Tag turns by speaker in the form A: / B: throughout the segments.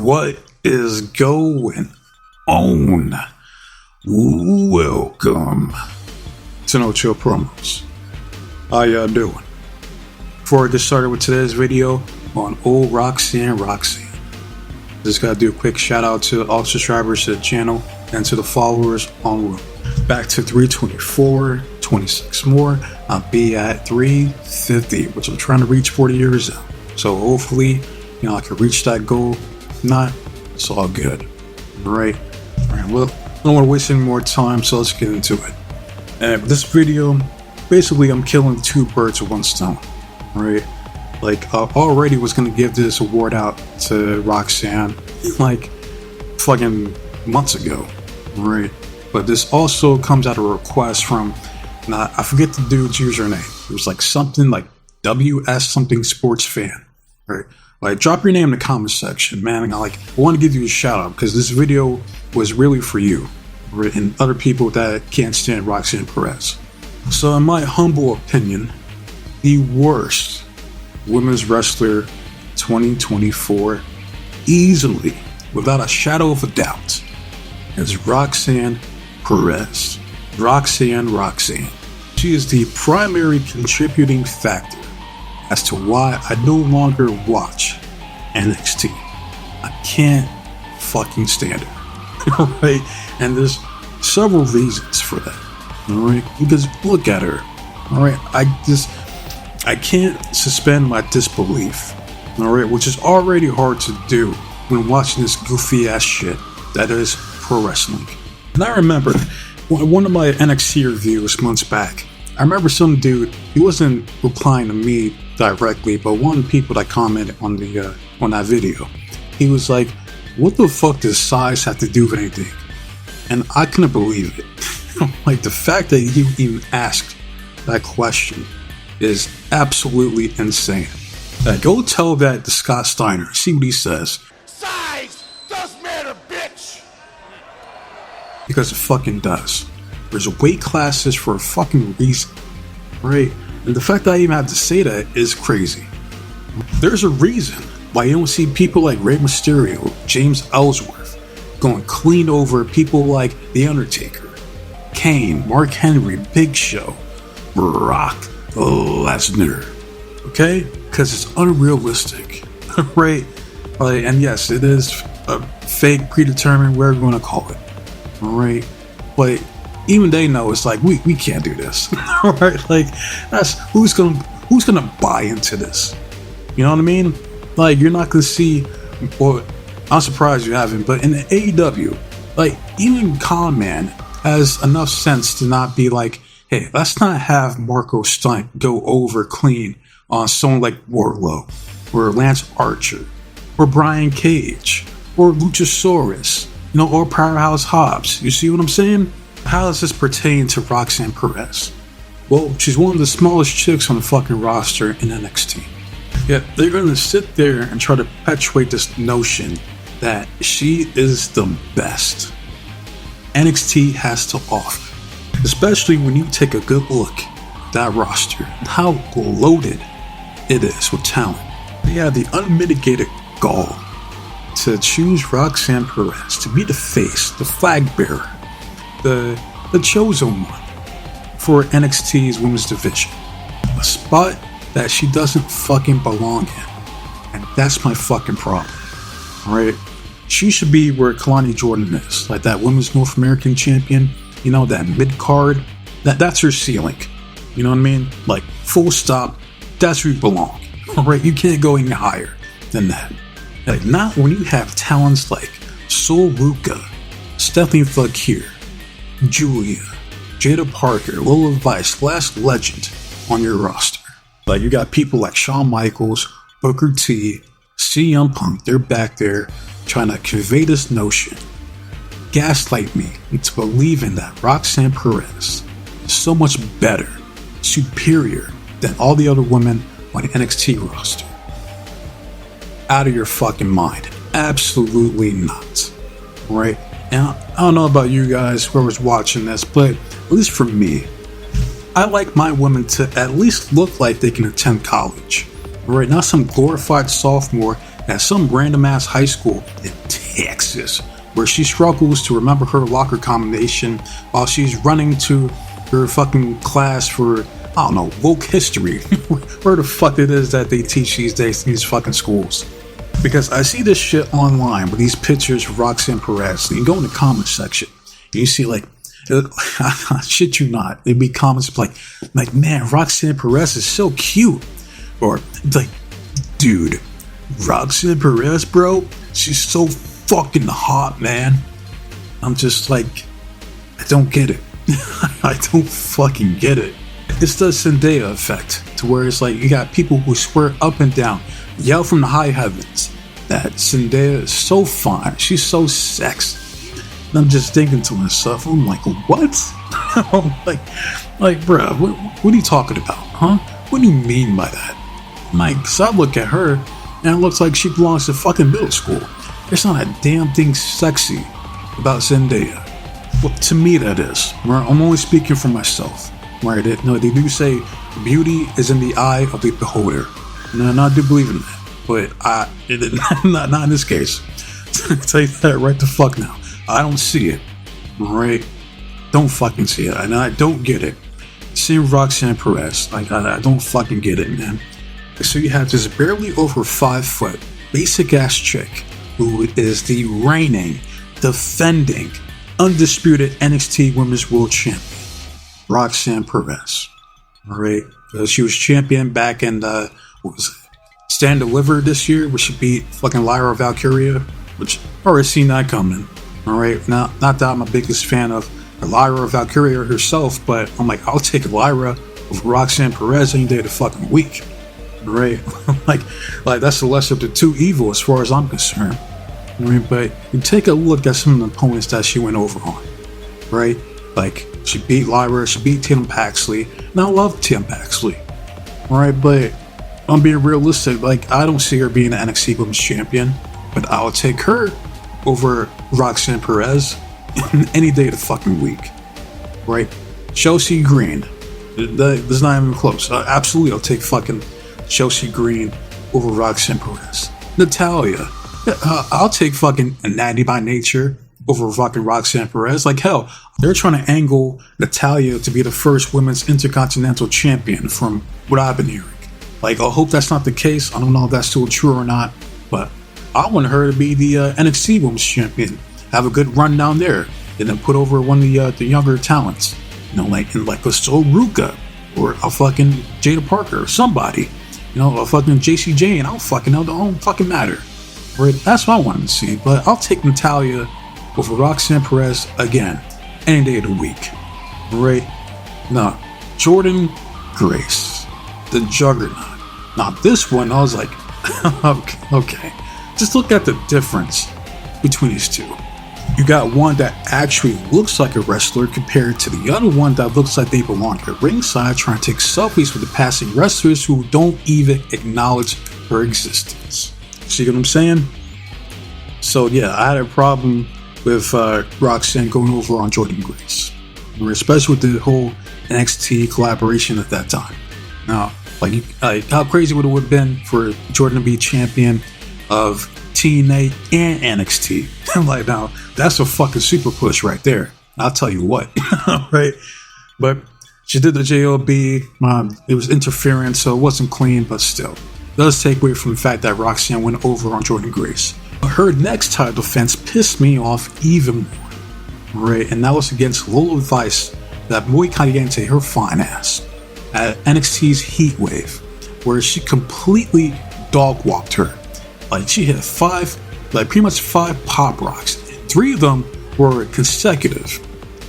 A: What is going on? Welcome to No Chill Promos. How y'all doing? Before I get started with today's video on old Roxanne, just gotta do a quick shout out to all subscribers to the channel and to the followers on road. Back to 324, 26 more. I'll be at 350, which I'm trying to reach 40 years out. So hopefully, I can reach that goal. If not, it's all good. All right. Well, I don't want to waste any more time, so let's get into it. And this video, basically, I'm killing two birds with one stone. All right. Like, I already was gonna give this award out to Roxanne, like, fucking months ago. Right. But this also comes out of a request from, I forget the dude's username. It was like something like WS something sports fan. Right. Like, drop your name in the comment section, man. I want to give you a shout out because this video was really for you, right? And other people that can't stand Roxanne Perez. So in my humble opinion, the worst women's wrestler 2024, easily, without a shadow of a doubt, is Roxanne Perez. Roxanne. She is the primary contributing factor as to why I no longer watch NXT. I can't fucking stand it. Alright? And there's several reasons for that. Alright? Because look at her. Alright? I can't suspend my disbelief. Alright? Which is already hard to do when watching this goofy ass shit that is pro wrestling. And I remember one of my NXT reviews months back. I remember some dude, he wasn't replying to me directly, but one of the people that commented on that video, he was like, what the fuck does size have to do with anything? And I couldn't believe it. Like, the fact that he even asked that question is absolutely insane. Go tell that to Scott Steiner, see what he says.
B: Size does matter, bitch!
A: Because it fucking does. There's weight classes for a fucking reason, right? And the fact that I even have to say that is crazy. There's a reason why you don't see people like Rey Mysterio, James Ellsworth, going clean over people like The Undertaker, Kane, Mark Henry, Big Show, Brock Lesnar, okay? Because it's unrealistic, right? And yes, it is a fake, predetermined, whatever you want to call it, all right? But even they know it's like we can't do this. Alright, like that's who's gonna buy into this? You know what I mean? Like, you're not gonna see, or I'm surprised you haven't, but in the AEW, like, even Con Man has enough sense to not be like, hey, let's not have Marco Stunt go over clean on someone like Wardlow, or Lance Archer, or Brian Cage, or Luchasaurus, or Powerhouse Hobbs. You see what I'm saying? How does this pertain to Roxanne Perez? Well, she's one of the smallest chicks on the fucking roster in NXT. Yet they're gonna sit there and try to perpetuate this notion that she is the best NXT has to offer. Especially when you take a good look at that roster and how loaded it is with talent. They have the unmitigated gall to choose Roxanne Perez to be the face, the flag bearer, the chosen one for NXT's women's division. A spot that she doesn't fucking belong in. And that's my fucking problem. Alright? She should be where Kalani Jordan is. Like that women's North American champion. That mid-card. That's her ceiling. You know what I mean? Like, full stop. That's where you belong. Alright? You can't go any higher than that. Like, not when you have talents like Sol Ruka, Stephanie Fouquier, Julia, Jada Parker, Lola Vice, Last Legend on your roster. Like, you got people like Shawn Michaels, Booker T, CM Punk, they're back there trying to convey this notion, gaslight me into believing that Roxanne Perez is so much better, superior than all the other women on the NXT roster. Out of your fucking mind. Absolutely not. Right? And I don't know about you guys, whoever's watching this, but at least for me, I like my women to at least look like they can attend college. Right? Not some glorified sophomore at some random ass high school in Texas, where she struggles to remember her locker combination while she's running to her fucking class for, I don't know, woke history. Where the fuck it is that they teach these days in these fucking schools. Because I see this shit online with these pictures of Roxanne Perez, and you go in the comment section, and you see like, I shit you not, there'd be comments like, man, Roxanne Perez is so cute. Or like, dude, Roxanne Perez, bro, she's so fucking hot, man. I'm just like, I don't get it. I don't fucking get it. It's the Zendaya effect, to where it's like you got people who swear up and down, yell from the high heavens that Zendaya is so fine, she's so sexy. And I'm just thinking to myself, I'm like, what? I'm like, bro, what are you talking about, huh? What do you mean by that? Like, cause I look at her and it looks like she belongs to fucking middle school. There's not a damn thing sexy about Zendaya. Well, to me, that is. I'm only speaking for myself. Right? They do say beauty is in the eye of the beholder. And I do believe in that. But not in this case. I'll tell you that right the fuck now. I don't see it. Right? Don't fucking see it. And I don't get it. Seeing Roxanne Perez, like, I don't fucking get it, man. So you have this barely over 5 foot, basic ass chick who is the reigning, defending, undisputed NXT Women's World Champion, Roxanne Perez. Alright? She was champion back in what was it? Stand Deliver this year, where she beat fucking Lyra Valkyria, which I already seen that coming. Alright? Not that I'm a biggest fan of Lyra Valkyria herself, but I'm like, I'll take Lyra over Roxanne Perez any day of the fucking week. Right? like that's the lesser of the two evil as far as I'm concerned. Right? But you take a look at some of the opponents that she went over on. Right? Like, she beat Lyra, she beat Tim Paxley, and I love Tim Paxley. Right? But I'm being realistic, like, I don't see her being an NXT Women's Champion, but I'll take her over Roxanne Perez any day of the fucking week. Right? Chelsea Green. That's not even close. Absolutely, I'll take fucking Chelsea Green over Roxanne Perez. Natalya. I'll take fucking Natty by Nature over fucking Roxanne Perez. Like, hell, they're trying to angle Natalya to be the first women's intercontinental champion from what I've been hearing. Like, I hope that's not the case. I don't know if that's still true or not, but I want her to be the NXT women's champion. Have a good run down there, and then put over one of the younger talents. You know, like a Sol Ruka, or a fucking Jada Parker, or somebody. You know, a fucking JC Jane. I don't fucking know. It don't fucking matter. Right? That's what I wanted to see. But I'll take Natalya over Roxanne Perez again, any day of the week. Right? Now, Jordan Grace, the Juggernaut. Now, this one, I was like, okay. Just look at the difference between these two. You got one that actually looks like a wrestler compared to the other one that looks like they belong at ringside trying to take selfies with the passing wrestlers who don't even acknowledge her existence. See what I'm saying? So yeah, I had a problem with Roxanne going over on Jordan Grace, especially with the whole NXT collaboration at that time. Now, like how crazy would it have been for Jordan to be champion of TNA and NXT? Like, now that's a fucking super push right there. I'll tell you what. Right? But she did the JOB. It was interference, so it wasn't clean, but still. It does take away from the fact that Roxanne went over on Jordan Grace. Her next title defense pissed me off even more. Right? And that was against Lola Vice, that Muy Caliente, her fine ass, at NXT's Heat Wave, where she completely dog walked her. Like, she hit pretty much 5 pop rocks. 3 of them were consecutive.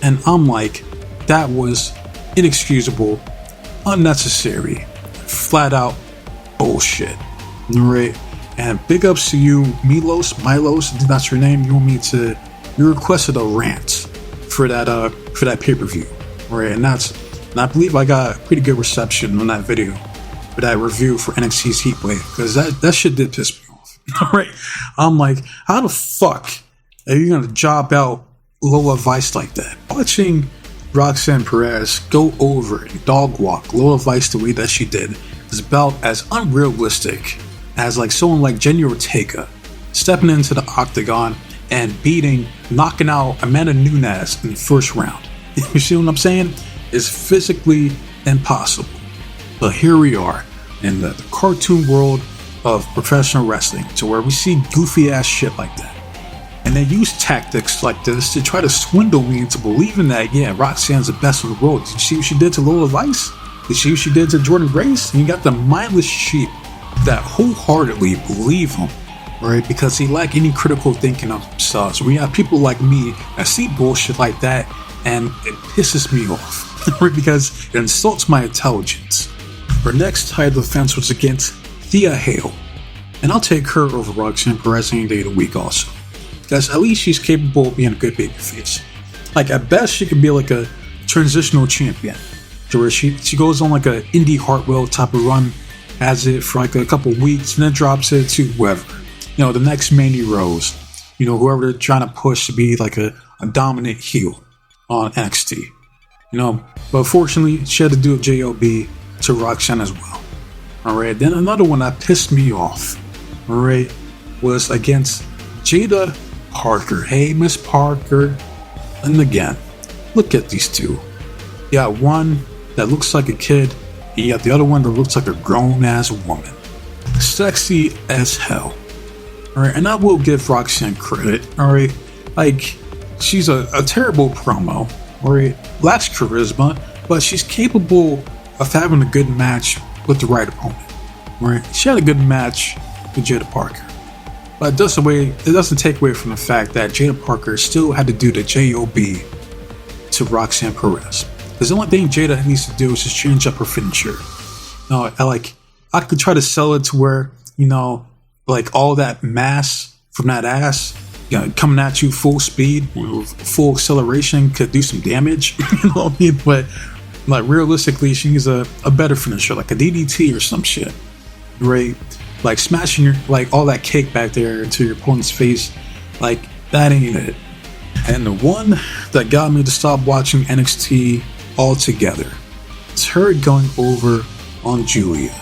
A: And I'm like, that was inexcusable, unnecessary, flat out bullshit. Right? And big ups to you, Milos, I think that's your name. You requested a rant for that pay-per-view. Right? And I believe I got pretty good reception on that video for that review for NXT's Heatwave, because that shit did piss me off. Right? I'm like, how the fuck are you gonna job out Lola Vice like that? Watching Roxanne Perez go over and dog walk Lola Vice the way that she did is about as unrealistic as like someone like Jenny Ortega stepping into the octagon and knocking out Amanda Nunes in the first round. You see what I'm saying? It's physically impossible. But here we are in the cartoon world of professional wrestling, to where we see goofy ass shit like that. And they use tactics like this to try to swindle me into believing that, yeah, Roxanne's the best in the world. Did you see what she did to Lola Vice? Did you see what she did to Jordan Grace? And you got the mindless sheep that wholeheartedly believe him, right? Because they lack any critical thinking of themselves. We have people like me that see bullshit like that, and it pisses me off, right? Because it insults my intelligence. Her next title defense was against Thea Hale, and I'll take her over Roxanne Perez any day of the week also. Because at least she's capable of being a good babyface. Like, at best, she could be like a transitional champion, to where she goes on like a Indy Hartwell type of run, has it for like a couple weeks, and then drops it to whoever. You know, the next Mandy Rose. You know, whoever they're trying to push to be like a dominant heel on NXT. You know, but fortunately, she had to do a JOB to Roxanne as well. Alright, then another one that pissed me off, alright, was against Jada Parker. Hey, Miss Parker. And again, look at these two. You got one that looks like a kid, and you got the other one that looks like a grown-ass woman. Sexy as hell. Alright, and I will give Roxanne credit, alright? Like, she's a terrible promo, alright? Lacks charisma, but she's capable of having a good match with the right opponent, right? She had a good match with Jada Parker. But it doesn't take away from the fact that Jada Parker still had to do the JOB to Roxanne Perez. Because the only thing Jada needs to do is just change up her finisher. No, I could try to sell it to where, you know, like all that mass from that ass, you know, coming at you full speed, full acceleration could do some damage. You know what I mean? But like realistically, she needs a better finisher, like a DDT or some shit, right? Like smashing like all that cake back there into your opponent's face, like that ain't it. And the one that got me to stop watching NXT altogether is her going over on Julia.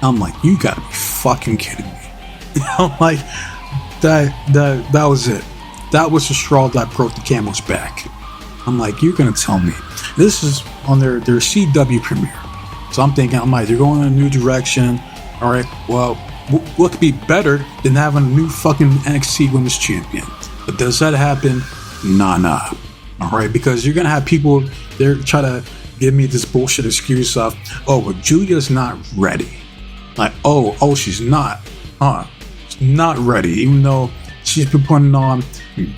A: I'm like, you gotta be fucking kidding me. I'm like, that was it. That was the straw that broke the camel's back. I'm like, you're gonna tell me this is on their CW premiere. So I'm thinking, I'm like, they're going in a new direction. All right, well, what could be better than having a new fucking NXT Women's Champion? But does that happen? Nah. All right, because you're gonna have people there try to give me this bullshit excuse of, oh, but Julia's not ready. Like, oh, she's not. She's not ready, even though she's been putting on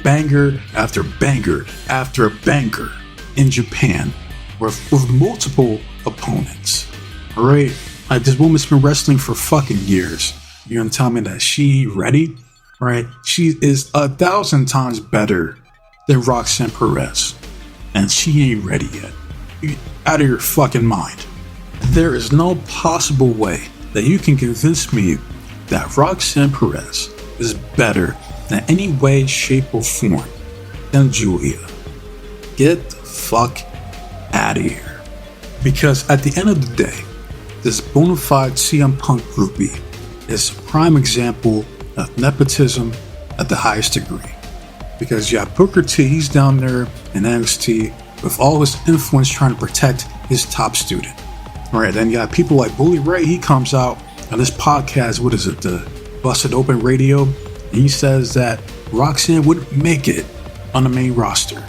A: banger after banger after banger in Japan with multiple opponents. All right. Like, this woman's been wrestling for fucking years. You're gonna tell me that she ready? Right? She is 1,000 times better than Roxanne Perez. And she ain't ready yet. You're out of your fucking mind. There is no possible way that you can convince me that Roxanne Perez is better in any way, shape, or form than Julia. Get the fuck out of here. Because at the end of the day, this bona fide CM Punk groupie is a prime example of nepotism at the highest degree. Because you have Booker T, he's down there in NXT with all his influence trying to protect his top student. Alright, then you got people like Bully Ray, he comes out on this podcast, what is it, the Busted Open Radio, and he says that Roxanne wouldn't make it on the main roster.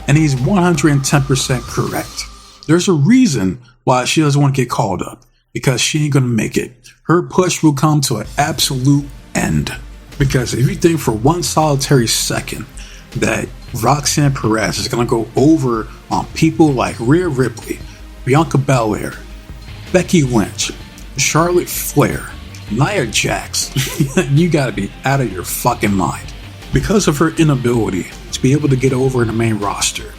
A: And he's 110% correct. There's a reason why she doesn't want to get called up. Because she ain't gonna make it. Her push will come to an absolute end. Because if you think for one solitary second that Roxanne Perez is gonna go over on people like Rhea Ripley, Bianca Belair, Becky Lynch, Charlotte Flair, Nia Jax, you gotta be out of your fucking mind. Because of her inability to be able to get over in the main roster,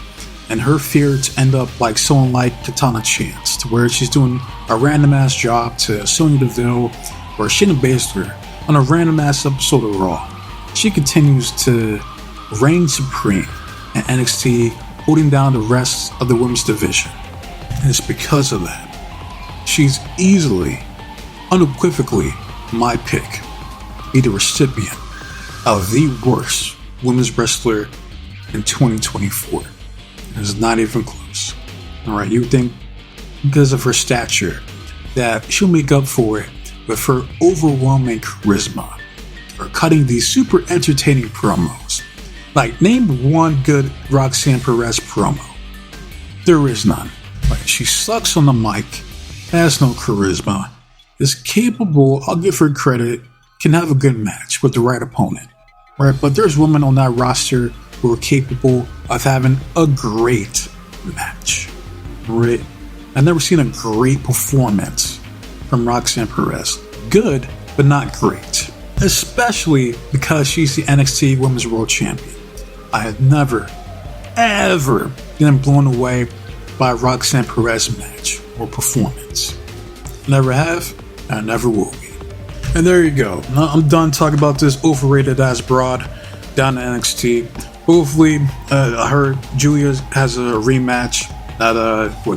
A: and her fear to end up like someone like Katana Chance, to where she's doing a random ass job to Sonya Deville or Shayna Baszler on a random ass episode of Raw. She continues to reign supreme in NXT, holding down the rest of the women's division. And it's because of that. She's easily, unequivocally my pick, be the recipient of the worst women's wrestler in 2024. It's not even close. Alright, you think because of her stature that she'll make up for it with her overwhelming charisma or cutting these super entertaining promos. Like, name one good Roxanne Perez promo. There is none. Like, she sucks on the mic, has no charisma, is capable, I'll give her credit, can have a good match with the right opponent. Right? But there's women on that roster who are capable of having a great match. Right? I've never seen a great performance from Roxanne Perez. Good, but not great. Especially because she's the NXT Women's World Champion. I have never, ever been blown away by a Roxanne Perez match or performance. Never have, and I never will be. And there you go. Now I'm done talking about this overrated ass broad down to NXT. Hopefully, I heard Julia has a rematch at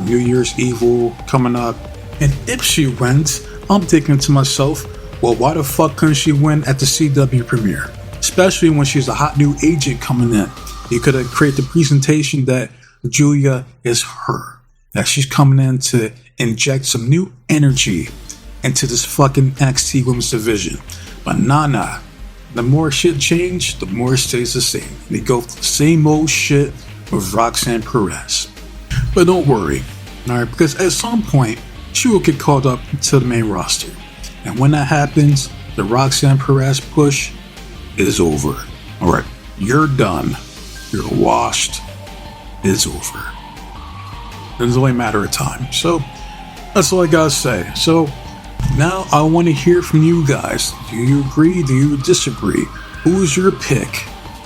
A: New Year's Evil coming up. And if she wins, I'm thinking to myself, well, why the fuck couldn't she win at the CW premiere? Especially when she's a hot new agent coming in. You could have created the presentation that Julia is her. That she's coming in to inject some new energy into this fucking NXT Women's Division. But nah. The more shit change, the more it stays the same. They go for the same old shit with Roxanne Perez. But don't worry, alright, because at some point, she will get called up to the main roster. And when that happens, the Roxanne Perez push is over. Alright, you're done. You're washed. It's over. It's only a matter of time. So, that's all I gotta say. So, now I want to hear from you guys. Do you agree? Do you disagree? Who is your pick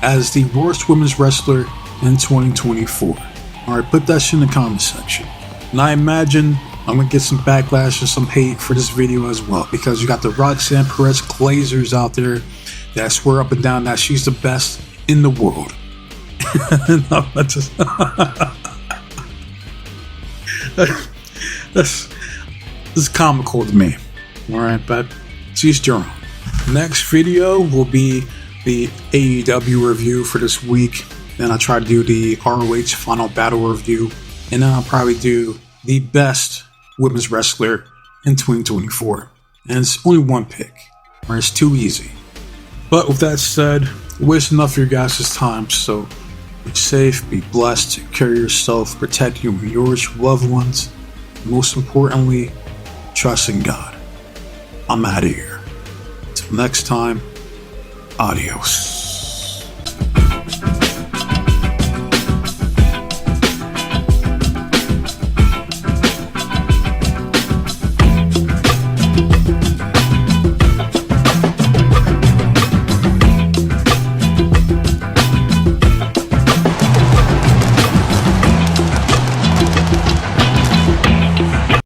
A: as the worst women's wrestler in 2024? Alright, put that shit in the comment section. And I imagine I'm going to get some backlash and some hate for this video as well, because you got the Roxanne Perez glazers out there that swear up and down that she's the best in the world. No, that's just this is comical to me. Alright, but it's each their own. Next video will be the AEW review for this week. Then I'll try to do the ROH Final Battle review. And then I'll probably do the best women's wrestler in 2024. And it's only one pick, or it's too easy. But with that said, waste enough of your guys' time, so be safe, be blessed, take care of yourself, protect you and yours, your loved ones. Most importantly, trust in God. I'm out of here. Till next time, adios.